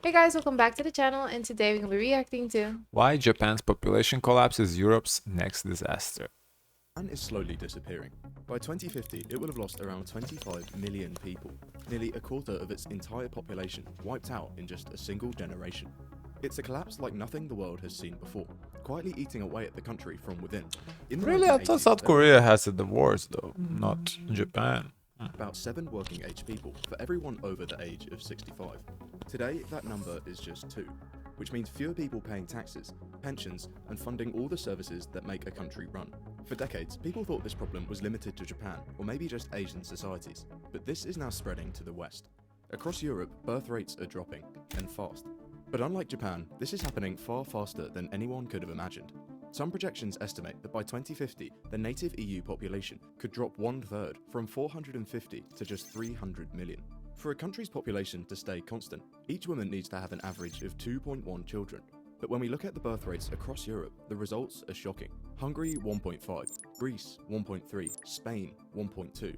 Hey guys, welcome back to the channel, and today we're going to be reacting to Why Japan's population collapse is Europe's next disaster. Japan is slowly disappearing. By 2050, it will have lost around 25 million people, nearly a quarter of its entire population wiped out in just a single generation. It's a collapse like nothing the world has seen before, quietly eating away at the country from within. In the Really, I thought 1980s, South there were Korea has it the worst though, not Japan. about 7 working age people for everyone over the age of 65. Today, that number is just 2, which means fewer people paying taxes, pensions, and funding all the services that make a country run. For decades, people thought this problem was limited to Japan, or maybe just Asian societies, but this is now spreading to the West. Across Europe, birth rates are dropping, and fast. But unlike Japan, this is happening far faster than anyone could have imagined. Some projections estimate that by 2050, the native EU population could drop 1/3 from 450 to just 300 million. For a country's population to stay constant, each woman needs to have an average of 2.1 children. But when we look at the birth rates across Europe, the results are shocking. Hungary 1.5, Greece 1.3, Spain 1.2.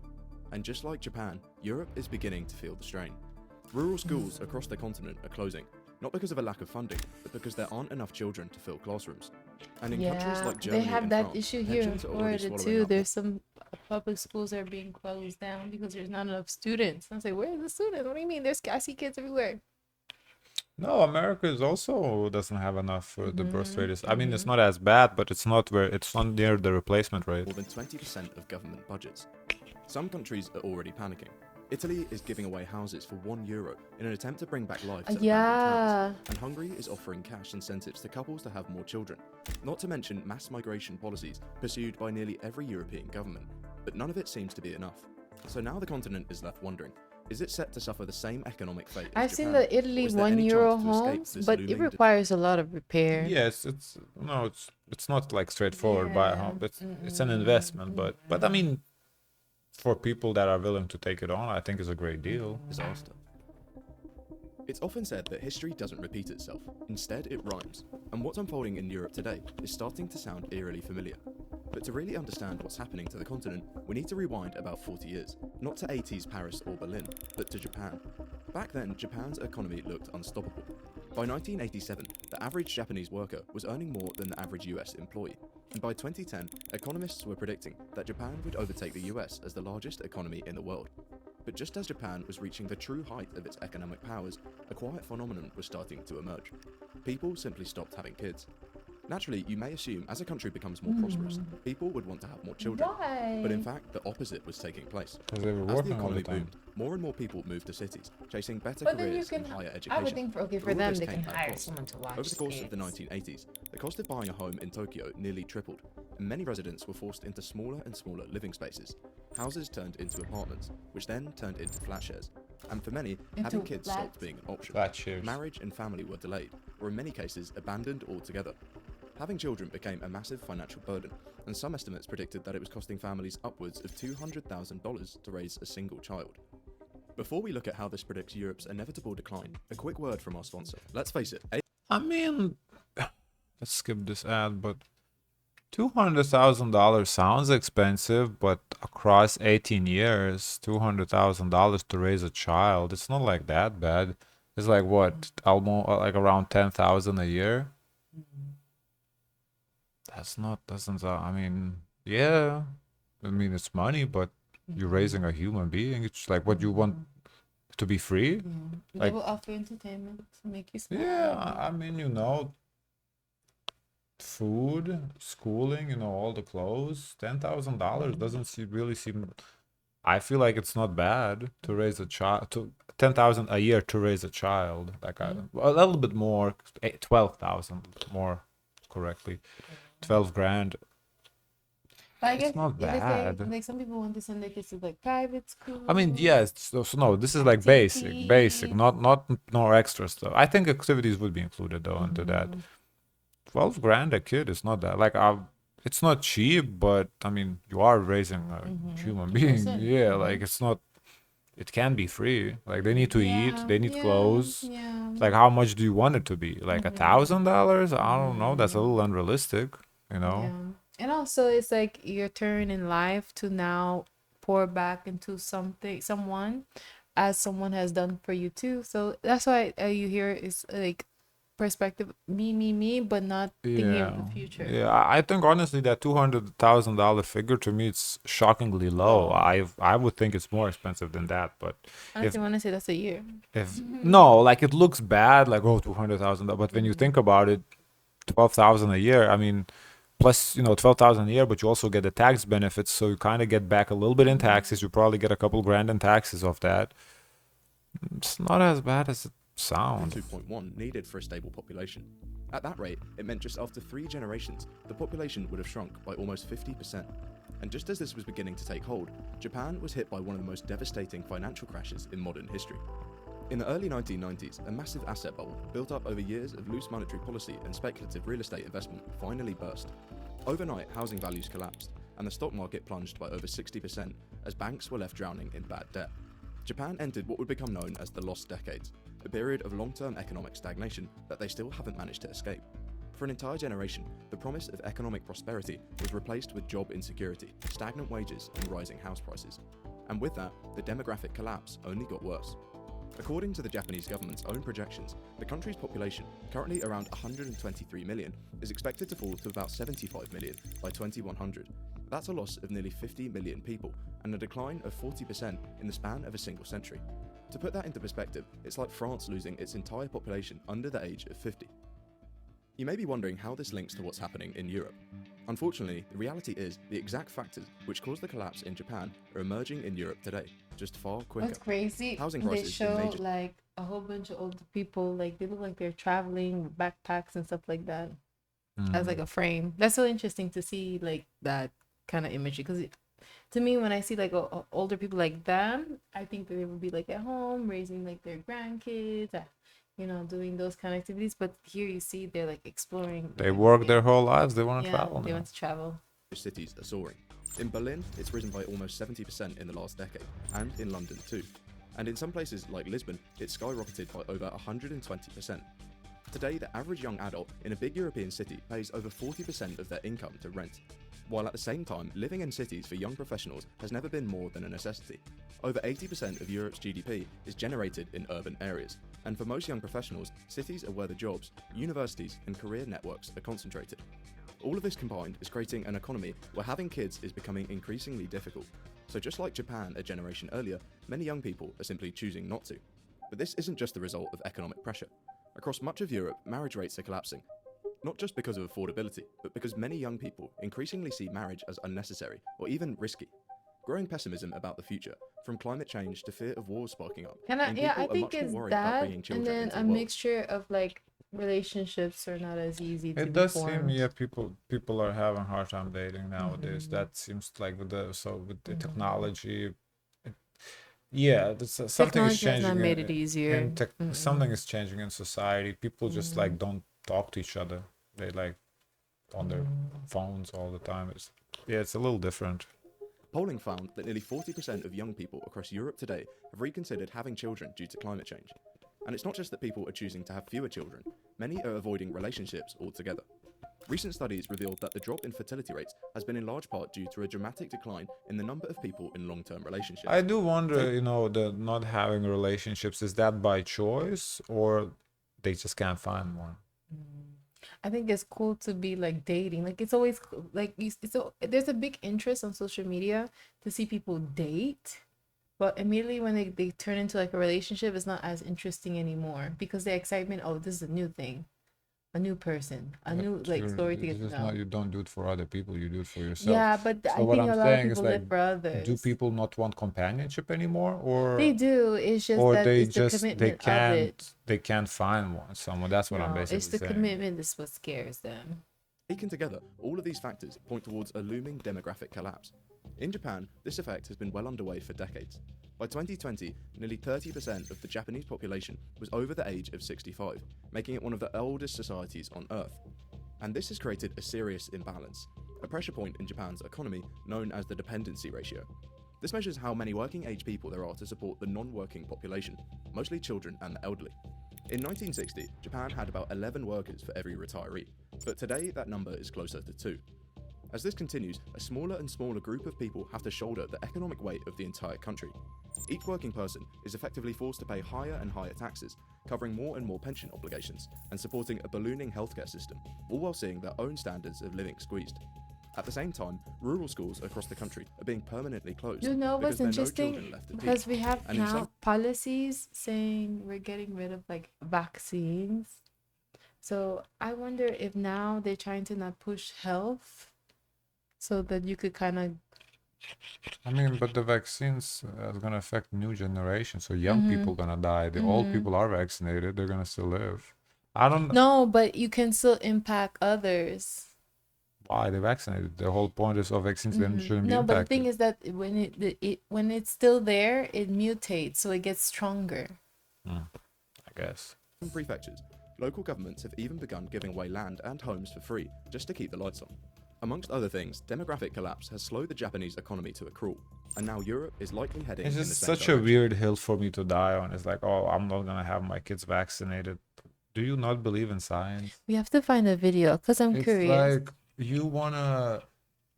And just like Japan, Europe is beginning to feel the strain. Rural schools across the continent are closing, not because of a lack of funding, but because there aren't enough children to fill classrooms. And in countries like they Germany have and that France, issue here pensions are in already Florida swallowing too. up. There's some public schools that are being closed down because there's not enough students. I say, where's the students? What do you mean? I see kids everywhere. No, America is also doesn't have enough for the birth rate. I mean, it's Mhm. not as bad, but it's not near the replacement rate. More than 20% of government budgets. Some countries are already panicking. Italy is giving away houses for €1 in an attempt to bring back life to abandoned Yeah. towns, and Hungary is offering cash incentives to couples to have more children, not to mention mass migration policies pursued by nearly every European government. But none of it seems to be enough. So now the continent is left wondering, is it set to suffer the same economic fate as I've seen Japan, the or Italy is there any €1 chance to escape homes, this but it looming requires a lot of repair. Yes, it's no, it's not like straightforward buy a Yeah. home. It's an investment, but I mean, for people that are willing to take it on, I think it's a great deal. disaster? It's often said that history doesn't repeat itself, instead it rhymes, and what's unfolding in Europe today is starting to sound eerily familiar. But to really understand what's happening to the continent, we need to rewind about 40 years, not to 80s Paris or Berlin, but to Japan. Back then, Japan's economy looked unstoppable. By 1987, the average Japanese worker was earning more than the average US employee, and by 2010, economists were predicting that Japan would overtake the US as the largest economy in the world. But just as Japan was reaching the true height of its economic powers, a quiet phenomenon was starting to emerge. People simply stopped having kids. Naturally, you may assume as a country becomes more prosperous, people would want to have more children. Why? But in fact, the opposite was taking place. Because they were As the working all the economy time. boomed, more and more people moved to cities, chasing better But then you careers can, and higher I education. would think for But for all them this they came can at a hire cost. someone to watch Over the course of the kids. 1980s, the cost of buying a home in Tokyo nearly tripled, and many residents were forced into smaller and smaller living spaces. Houses turned into apartments, which then turned into flat shares. And for many, having Into kids flats? stopped being an option. Flat shares. Marriage and family were delayed, or in many cases abandoned altogether. Having children became a massive financial burden, and some estimates predicted that it was costing families upwards of $200,000 to raise a single child. Before we look at how this predicts Europe's inevitable decline, a quick word from our sponsor. Let's face it, I mean, let's skip this ad, but $200,000 sounds expensive, but across 18 years, $200,000 to raise a child, it's not like that bad. It's like what, almost like around 10,000 a year. Doesn't, I mean, yeah, I mean, it's money, but you're raising a human being. It's like what you want to be free. They Like, will offer entertainment to make you smile. yeah, I mean, food, schooling, all the clothes, $10,000 doesn't really seem. I feel like it's not bad to raise a child. To 10,000 a year to raise a child, like a little bit more, 12,000 more correctly, 12 grand. But I It's guess not they say bad. like some people want to send their kids to like private school. I mean, yes. So no, this is like basic, Activities. not no extra stuff. I think activities would be included though into that. 12 grand a kid is not that like it's not cheap, but I mean you are raising a human being. person. Yeah, like it's not. It can be free. Like they need to eat, they need clothes. Yeah. Like how much do you want it to be? Like $1,000? I don't know. That's a little unrealistic. Yeah. And also it's like your turn in life to now pour back into someone as someone has done for you too. So that's why you hear is like perspective, me, but not thinking of the Yeah, future. yeah. I think honestly that $200,000 figure to me it's shockingly low. Low. I would think it's more expensive than that, but if Honestly, I want to say that's a year. if no, like it looks bad, like oh 200,000, but when you think about it, 12,000 a year. I mean, plus 12,000 a year, but you also get the tax benefits, so you kind of get back a little bit in taxes. You probably get a couple grand in taxes off that. It's not as bad as it sounds. 2.1 needed for a stable population. At that rate, it meant just after 3 generations, the population would have shrunk by almost 50%. And just as this was beginning to take hold, Japan was hit by one of the most devastating financial crashes in modern history. In the early 1990s, a massive asset bubble, built up over years of loose monetary policy and speculative real estate investment, finally burst. Overnight, housing values collapsed, and the stock market plunged by over 60% as banks were left drowning in bad debt. Japan entered what would become known as the Lost Decades, a period of long-term economic stagnation that they still haven't managed to escape. For an entire generation, the promise of economic prosperity was replaced with job insecurity, stagnant wages, and rising house prices. And with that, the demographic collapse only got worse. According to the Japanese government's own projections, the country's population, currently around 123 million, is expected to fall to about 75 million by 2100. That's a loss of nearly 50 million people, and a decline of 40% in the span of a single century. To put that into perspective, it's like France losing its entire population under the age of 50. You may be wondering how this links to what's happening in Europe. Unfortunately, the reality is the exact factors which caused the collapse in Japan are emerging in Europe today, just far quicker. What's crazy? Housing They prices in show major- like a whole bunch of older people, like they look like they're traveling with backpacks and stuff like that, as like a frame. That's so interesting to see, like that kind of imagery. Because to me, when I see like older people like them, I think that they would be like at home raising like their grandkids, doing those kind of activities. But here you see they're like exploring. They work their whole lives. They want to Yeah, travel. they now. want to travel. cities are soaring. In Berlin, it's risen by almost 70% in the last decade, and in London too. And in some places like Lisbon, it's skyrocketed by over 120%. Today, the average young adult in a big European city pays over 40% of their income to rent. While at the same time, living in cities for young professionals has never been more than a necessity. Over 80% of Europe's GDP is generated in urban areas, and for most young professionals, cities are where the jobs, universities, and career networks are concentrated. All of this combined is creating an economy where having kids is becoming increasingly difficult. So just like Japan a generation earlier, many young people are simply choosing not to. But this isn't just the result of economic pressure. Across much of Europe, marriage rates are collapsing. Not just because of affordability, but because many young people increasingly see marriage as unnecessary or even risky. Growing pessimism about the future, from climate change to fear of wars sparking up, I mean people are think much more it's worried about that, bringing and children then into a the world. mixture of like relationships are not as easy to It be does seem, formed. yeah, people are having a hard time dating nowadays. That seems like with the technology, yeah, something is Technology has not changing. made it easier. Something is changing in society. People just like don't talk to each other. They like on their phones all the time. It's a little different. Polling found that nearly 40% of young people across Europe today have reconsidered having children due to climate change. And it's not just that people are choosing to have fewer children, many are avoiding relationships altogether. Recent studies revealed that the drop in fertility rates has been in large part due to a dramatic decline in the number of people in long-term relationships. I do wonder, the not having relationships, is that by choice or they just can't find one? I think it's cool to be like dating. Like it's always like there's a big interest on social media to see people date, but immediately when they turn into like a relationship, it's not as interesting anymore because the excitement, oh, this is a new thing, a new person, a new like story to get to know. You don't do it for other people, you do it for yourself. Yeah, but So I what think I'm a lot of saying is people live like, for others. do people not want companionship anymore, or They do. It's just or that they it's the just commitment of it. they can't find someone? That's what I'm No, basically it's the saying. commitment that's what scares them. Taken together, all of these factors point towards a looming demographic collapse. In Japan, this effect has been well underway for decades. By 2020, nearly 30% of the Japanese population was over the age of 65, making it one of the oldest societies on Earth. And this has created a serious imbalance, a pressure point in Japan's economy known as the dependency ratio. This measures how many working-age people there are to support the non-working population, mostly children and the elderly. In 1960, Japan had about 11 workers for every retiree, but today that number is closer to 2. As this continues, a smaller and smaller group of people have to shoulder the economic weight of the entire country. Each working person is effectively forced to pay higher and higher taxes, covering more and more pension obligations, and supporting a ballooning healthcare system, all while seeing their own standards of living squeezed. At the same time, rural schools across the country are being permanently closed You know because what's there are no interesting? children left to Because teach. we have And in now some policies saying we're getting rid of like vaccines. So I wonder if now they're trying to not push health so that you could kind of. I mean, but the vaccines is gonna affect new generation. So young Mhm. people gonna die. The old Mhm. people are vaccinated. They're gonna still live. I don't know No, but you can still impact others. why they vaccinated. The whole point is of vaccines then shouldn't be No, but the thing impacted. is that when it's still there, it mutates, so it gets stronger. I guess. prefectures, local governments have even begun giving away land and homes for free just to keep the lights on. Amongst other things, demographic collapse has slowed the Japanese economy to a crawl, and now Europe is likely heading It's in the just same such a direction. weird hill for me to die on. It's like, oh, I'm not gonna have my kids vaccinated. Do you not believe in science? We have to find a video because I'm It's curious. like you wanna.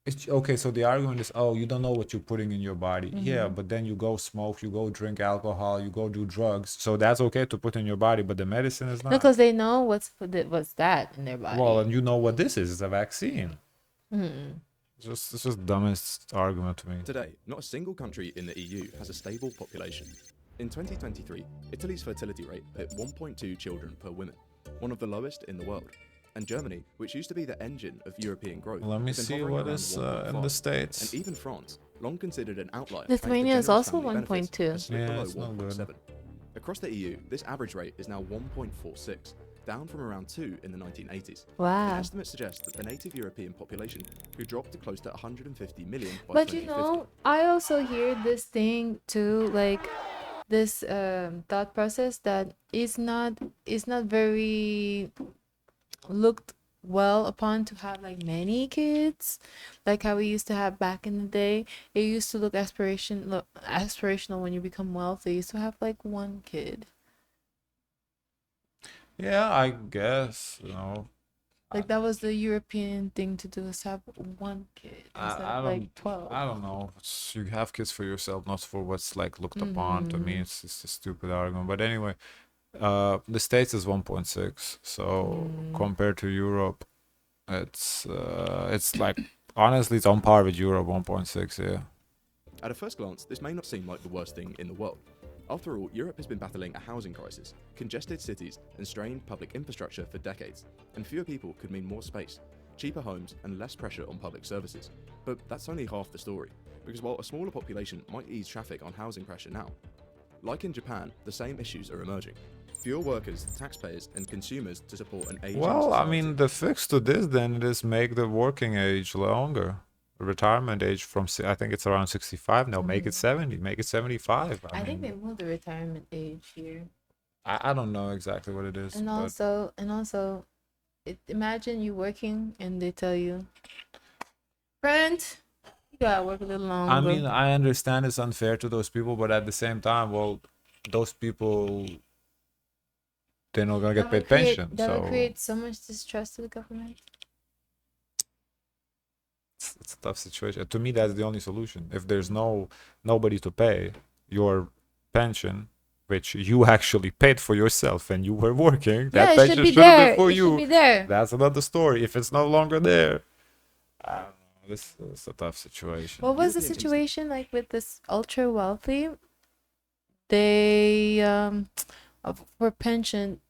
It's okay. So the argument is, oh, you don't know what you're putting in your body. Yeah, but then you go smoke, you go drink alcohol, you go do drugs. So that's okay to put in your body, but the medicine is No, not. because they know what's that in their body. Well, and you know what this is? It's a vaccine. Mm. It's just dumbest argument to me. Today, not a single country in the EU has a stable population. In 2023, Italy's fertility rate hit 1.2 children per woman, one of the lowest in the world. And Germany, which used to be the engine of European growth, Let me has been see hovering what around is in 1.5. the States. And even France, long considered an outlier, Lithuania is thanks to also generous family benefits, 1.2. has slipped Yeah, below it's not good. 1.7. Across the EU, this average rate is now 1.46, down from around 2 in the 1980s. Wow. Estimates suggest that the native European population could drop to close to 150 million by But 2050. I also hear this thing too, like this thought process that is not very looked well upon to have like many kids, like how we used to have back in the day. It used to look aspirational when you become wealthy. You used to have like one kid. Yeah, I guess, Like that was the European thing to do, is have one kid instead I of don't like 12. I don't know. You have kids for yourself, not for what's like looked upon. To me, it's just a stupid argument. But anyway, the States is 1.6. So compared to Europe, it's like honestly it's on par with Europe 1.6. Yeah. At a first glance, this may not seem like the worst thing in the world. After all, Europe has been battling a housing crisis, congested cities, and strained public infrastructure for decades, and fewer people could mean more space, cheaper homes, and less pressure on public services. But that's only half the story, because while a smaller population might ease traffic on housing pressure now, like in Japan, the same issues are emerging. Fewer workers, taxpayers, and consumers to support an aging Well, I society. mean, the fix to this then is make the working age longer. Retirement age from I think it's around 65 now. Make it 70. Make it 75. I think mean, they moved the retirement age here. I don't know exactly what it is, And but also, imagine you working and they tell you, friend, you gotta work a little longer. I mean, I understand it's unfair to those people, but at the same time, well, those people they're not gonna get paid pension. That So would create so much distrust to the government. it's a tough situation. To me, that's the only solution. If there's nobody to pay your pension, which you actually paid for yourself and you were working, that it pension should be should have there. been for It should you. be there. That's another story. If it's no longer there, I don't know. This is a tough situation. What was the European situation like with this ultra wealthy? They for pension,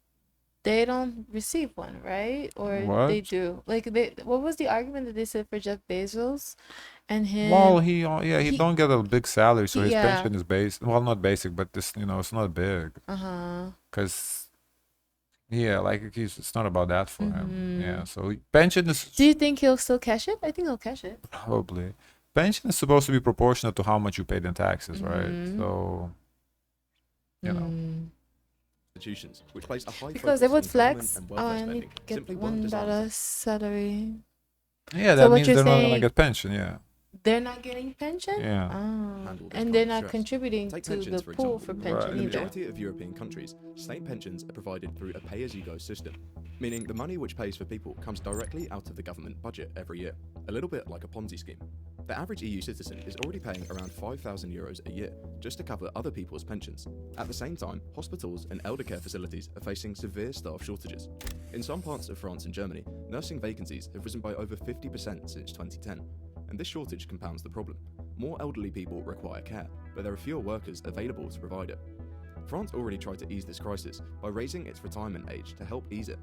they don't receive one, right? Or What? they do. Like what was the argument that they said for Jeff Bezos and him? Well, he he- don't get a big salary, so his Yeah. pension is not basic, but this it's not big, Uh-huh. cause like it's not about that for him. Mhm. Yeah, so pension is Do you think he'll still cash it? I think he'll cash it. probably pension is supposed to be proportionate to how much you paid in taxes, right? Mhm. So institutions, which place a high Because they focus would on flex. government and Oh, welfare I spending, need to get simply weren't designed $1 salary. yeah, So that what means you're they're not gonna saying- get pension. Yeah, They're not getting pension? yeah. Oh. handle this And kind they're of not stress. contributing Take to pensions, the for pool example. for Right. pension In the either. majority of European countries, state pensions are provided through a pay-as-you-go system, meaning the money which pays for people comes directly out of the government budget every year, a little bit like a Ponzi scheme. The average EU citizen is already paying around €5,000 a year just to cover other people's pensions. At the same time, hospitals and elder care facilities are facing severe staff shortages. In some parts of France and Germany, nursing vacancies have risen by over 50% since 2010, and this shortage compounds the problem. More elderly people require care, but there are fewer workers available to provide it. France already tried to ease this crisis by raising its retirement age to help ease it.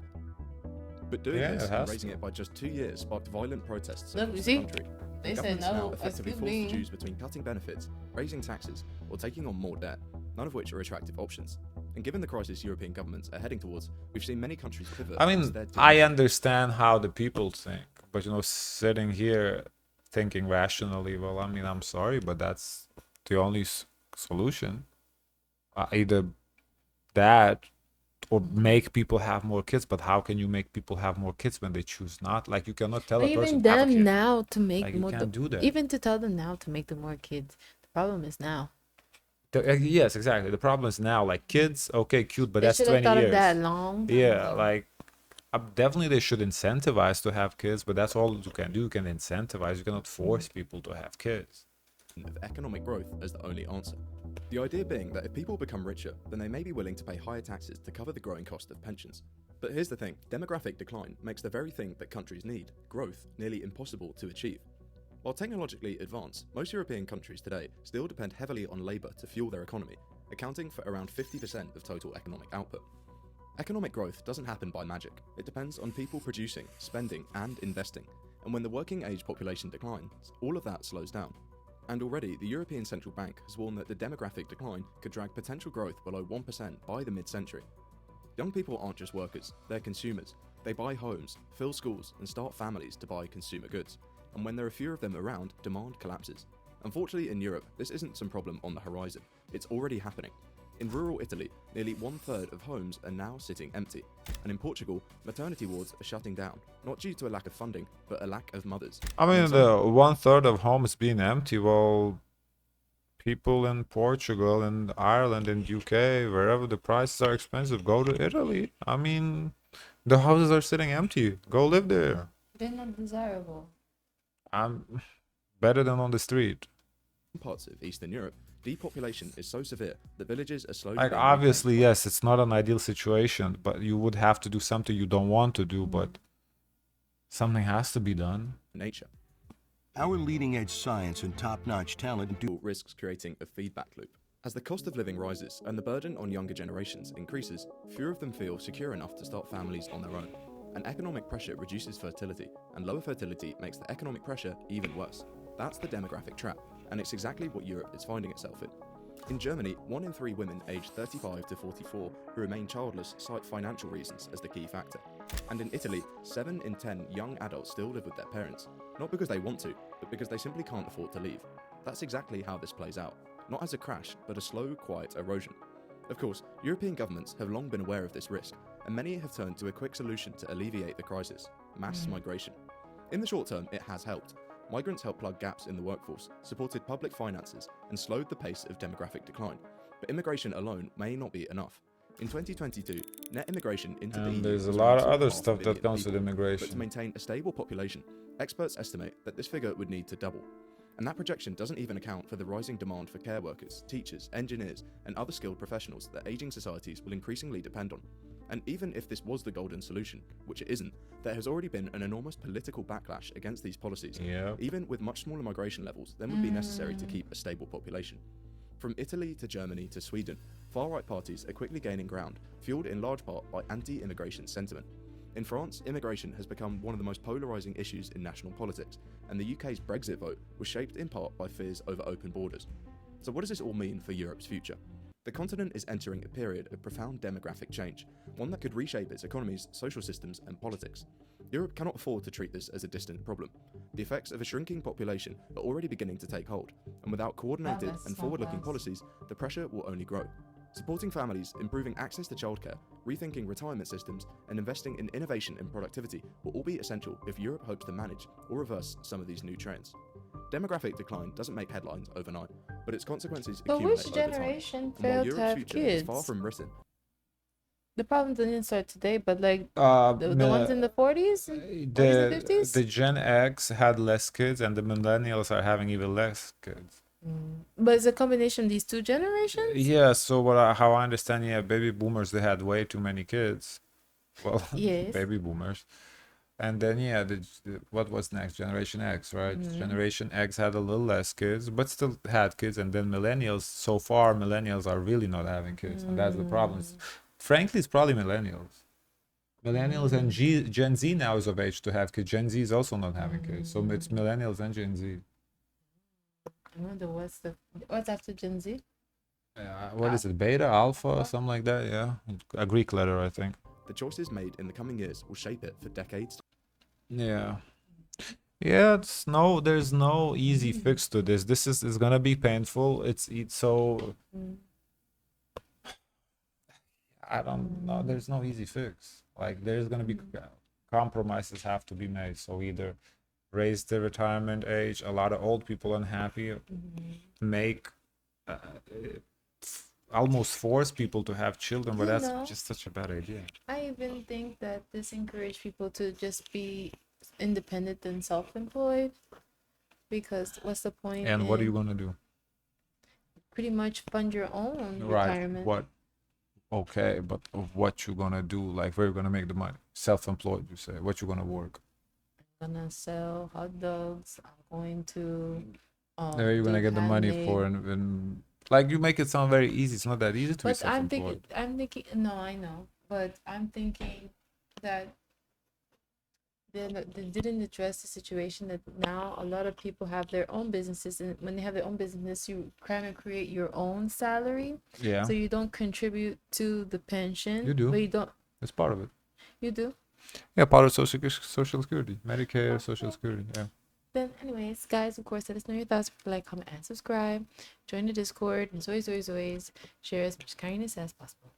But doing this and raising it by just 2 years sparked violent protests across the country. They said Governments no. now effectively forced to choose between cutting benefits, raising taxes, or taking on more debt, none of which are attractive options. And given the crisis European governments are heading towards, we've seen many countries pivot. I mean, I understand how the people think, but sitting here thinking rationally, well, I mean, I'm sorry, but that's the only solution. Either that or make people have more kids. But how can you make people have more kids when they choose not? Like, you cannot tell a person even to have a them kid. now to make Like, more. you can't do that. Even to tell them now to make them more kids. The problem is now. Yes, exactly. The problem is now, like, kids, okay, cute, but They that's should have 20 thought years. of that long. Yeah, like, definitely they should incentivize to have kids, but that's all you can do. You can incentivize. You cannot force people to have kids. Of economic growth as the only answer. The idea being that if people become richer, then they may be willing to pay higher taxes to cover the growing cost of pensions. But here's the thing, demographic decline makes the very thing that countries need, growth, nearly impossible to achieve. While technologically advanced, most European countries today still depend heavily on labour to fuel their economy, accounting for around 50% of total economic output. Economic growth doesn't happen by magic. It depends on people producing, spending, and investing. And when the working age population declines, all of that slows down. And already, the European Central Bank has warned that the demographic decline could drag potential growth below 1% by the mid-century. Young people aren't just workers, they're consumers. They buy homes, fill schools, and start families to buy consumer goods. And when there are fewer of them around, demand collapses. Unfortunately, in Europe, this isn't some problem on the horizon. It's already happening. In rural Italy, nearly 1/3 of homes are now sitting empty. And in Portugal, maternity wards are shutting down, not due to a lack of funding, but a lack of mothers. I mean, the 1/3 of homes being empty, well, people in Portugal and Ireland and UK, wherever the prices are expensive, go to Italy. I mean, the houses are sitting empty. Go live there. They're not desirable. I'm better than on the street. In parts of Eastern Europe, depopulation is so severe that villages are slowly Like, being obviously, reclaimed. yes, it's not an ideal situation, but you would have to do something you don't want to do, but something has to be done. Nature. Our leading-edge science and top-notch talent do Risks creating a feedback loop. As the cost of living rises and the burden on younger generations increases, fewer of them feel secure enough to start families on their own. And economic pressure reduces fertility, and lower fertility makes the economic pressure even worse. That's the demographic trap, and it's exactly what Europe is finding itself in. In Germany, 1 in 3 women aged 35 to 44 who remain childless cite financial reasons as the key factor. And in Italy, 7 in 10 young adults still live with their parents, not because they want to, but because they simply can't afford to leave. That's exactly how this plays out, not as a crash, but a slow, quiet erosion. Of course, European governments have long been aware of this risk, and many have turned to a quick solution to alleviate the crisis: mass migration. In the short term, it has helped. Migrants helped plug gaps in the workforce, supported public finances, and slowed the pace of demographic decline. But immigration alone may not be enough. In 2022, net immigration into the EU And there's a was lot of around other 2.5 stuff that million comes with people. But to immigration. maintain a stable population, experts estimate that this figure would need to double. And that projection doesn't even account for the rising demand for care workers, teachers, engineers, and other skilled professionals that aging societies will increasingly depend on. And even if this was the golden solution, which it isn't, there has already been an enormous political backlash against these policies. Yeah. Even with much smaller migration levels than would be necessary to keep a stable population. From Italy to Germany to Sweden, far-right parties are quickly gaining ground, fueled in large part by anti-immigration sentiment. In France, immigration has become one of the most polarising issues in national politics, and the UK's Brexit vote was shaped in part by fears over open borders. So what does this all mean for Europe's future? The continent is entering a period of profound demographic change, one that could reshape its economies, social systems, and politics. Europe cannot afford to treat this as a distant problem. The effects of a shrinking population are already beginning to take hold, and without coordinated and forward-looking policies, the pressure will only grow. Supporting families, improving access to childcare, rethinking retirement systems, and investing in innovation and productivity will all be essential if Europe hopes to manage or reverse some of these new trends. Demographic decline doesn't make headlines overnight, but its consequences But accumulate which over time. generation And while failed to Europe's have future is far kids? from written, The problem didn't start today, but like Uh, the ones in the 40s, 40s and 50s. the Gen X had less kids, and the millennials are having even less kids. But it's a combination of these two generations. Yeah, so how I understand, yeah, baby boomers, they had way too many kids. Well, Yes. baby boomers. And then yeah, what was next? Generation X, right? Generation X had a little less kids, but still had kids. And then millennials. So far, millennials are really not having kids, and that's the problem. Frankly, it's probably millennials. Millennials and Gen Z now is of age to have kids. Gen Z is also not having kids, so it's millennials and Gen Z. I wonder what's after Gen Z. What is it? Beta, alpha, something like that. Yeah, a Greek letter, I think. The choices made in the coming years will shape it for decades. Yeah. Yeah, there's no easy fix to this. This is gonna be painful. It's so I don't know. There's no easy fix. Like there's gonna be compromises have to be made. So either raise the retirement age, a lot of old people unhappy, make almost force people to have children, but that's just such a bad idea. I even think that this encourage people to just be independent and self-employed, because what's the point? And what are you gonna do? Pretty much fund your own Right. retirement. What? Okay, but what you gonna do? Like where you gonna make the money? Self-employed, you say. What you gonna work? I'm gonna sell hot dogs. I'm going to. Where are you gonna do get the money handmade. for? And like you make it sound very easy. It's not that easy to be But I'm self-employed. thinking. No, I know, but I'm thinking that they didn't address the situation that now a lot of people have their own businesses, and when they have their own business, you kind of create your own salary, Yeah, so you don't contribute to the pension. You do. But you don't. it's part of it. You do. Yeah, part of social security, Medicare, social security. Yeah. Then, anyways, guys, of course, let us know your thoughts. Like, comment, and subscribe. Join the Discord, and always, always, always share as much kindness as possible.